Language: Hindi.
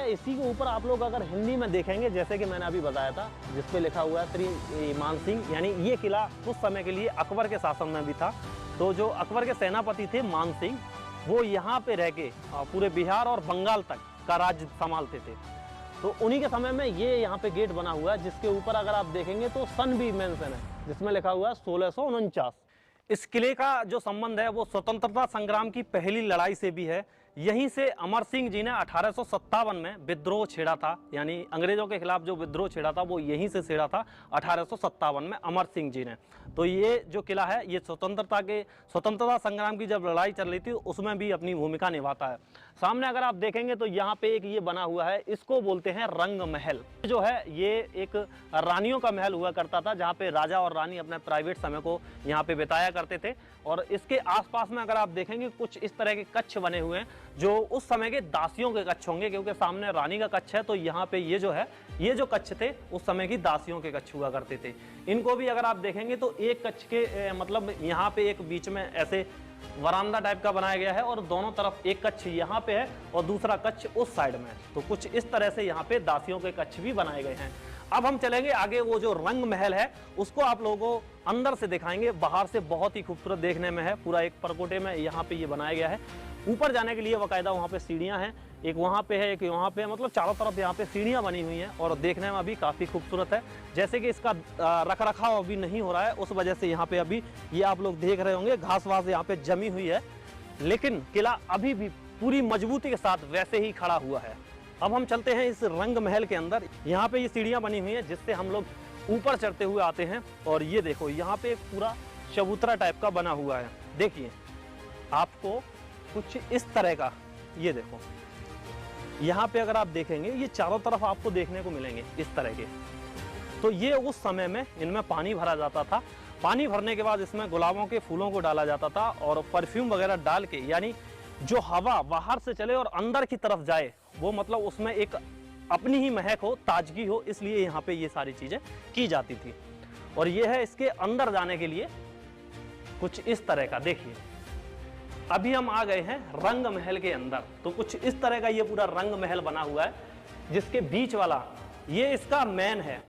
इसी के ऊपर आप लोग अगर हिंदी में देखेंगे, जैसे कि मैंने अभी बताया था, जिस पे लिखा हुआ है श्री मान सिंह, यानी ये किला कुछ समय के लिए अकबर के शासन में भी था। तो जो अकबर के सेनापति थे मान सिंह, वो यहाँ पे रह के पूरे बिहार और बंगाल तक का राज्य संभालते थे। तो उन्हीं के समय में ये यहाँ पे गेट बना हुआ है, जिसके ऊपर अगर आप देखेंगे तो सन भी मेंशन है, जिसमें लिखा हुआ है 1649। इस किले का जो संबंध है वो स्वतंत्रता संग्राम की पहली लड़ाई से भी है। यहीं से अमर सिंह जी ने 1857 में विद्रोह छेड़ा था, यानी अंग्रेजों के खिलाफ जो विद्रोह छेड़ा था वो यहीं से छेड़ा था 1857 में अमर सिंह जी ने। तो ये जो किला है ये स्वतंत्रता संग्राम की जब लड़ाई चल रही थी उसमें भी अपनी भूमिका निभाता है। सामने अगर आप देखेंगे तो यहाँ पे एक ये बना हुआ है, इसको बोलते हैं रंग महल। जो है ये एक रानियों का महल हुआ करता था, जहाँ पे राजा और रानी अपने प्राइवेट समय को यहाँ पे बिताया करते थे। और इसके आसपास में अगर आप देखेंगे कुछ इस तरह के कक्ष बने हुए हैं जो उस समय के दासियों के कक्ष होंगे, क्योंकि सामने रानी का कक्ष है। तो यहाँ पे ये जो है, ये जो कक्ष थे उस समय की दासियों के कक्ष हुआ करते थे। इनको भी अगर आप देखेंगे तो एक कक्ष के मतलब यहाँ पे एक बीच में ऐसे वरांदा टाइप का बनाया गया है और दोनों तरफ एक कक्ष यहाँ पे है और दूसरा कक्ष उस साइड में है। तो कुछ इस तरह से यहाँ पे दासियों के कक्ष भी बनाए गए हैं। अब हम चलेंगे आगे, वो जो रंग महल है उसको आप लोगों को अंदर से दिखाएंगे। बाहर से बहुत ही खूबसूरत देखने में है, पूरा एक परकोटे में यहाँ पे ये बनाया गया है। ऊपर जाने के लिए बाकायदा वहाँ पे सीढ़ियाँ हैं, एक वहाँ पे है, एक वहाँ पे है, मतलब चारों तरफ यहाँ पे सीढ़ियाँ बनी हुई हैं और देखने में भी काफ़ी खूबसूरत है। जैसे कि इसका रख रखाव अभी नहीं हो रहा है, उस वजह से यहाँ पे अभी ये आप लोग देख रहे होंगे घास वास यहाँ पे जमी हुई है, लेकिन किला अभी भी पूरी मजबूती के साथ वैसे ही खड़ा हुआ है। अब हम चलते हैं इस रंग महल के अंदर। यहाँ पे ये सीढ़ियाँ बनी हुई हैं जिससे हम लोग ऊपर चढ़ते हुए आते हैं। और ये देखो यहाँ पे एक पूरा चबूतरा टाइप का बना हुआ है। देखिए आपको कुछ इस तरह का, ये देखो यहाँ पे अगर आप देखेंगे ये चारों तरफ आपको देखने को मिलेंगे इस तरह के। तो ये उस समय में इनमें पानी भरा जाता था। पानी भरने के बाद इसमें गुलाबों के फूलों को डाला जाता था और परफ्यूम वगैरह डाल के, यानी जो हवा बाहर से चले और अंदर की तरफ जाए, वो मतलब उसमें एक अपनी ही महक हो, ताजगी हो, इसलिए यहाँ पे ये सारी चीज़ें की जाती थी। और ये है इसके अंदर जाने के लिए कुछ इस तरह का। देखिए अभी हम आ गए हैं रंग महल के अंदर। तो कुछ इस तरह का ये पूरा रंग महल बना हुआ है, जिसके बीच वाला ये इसका मेन है।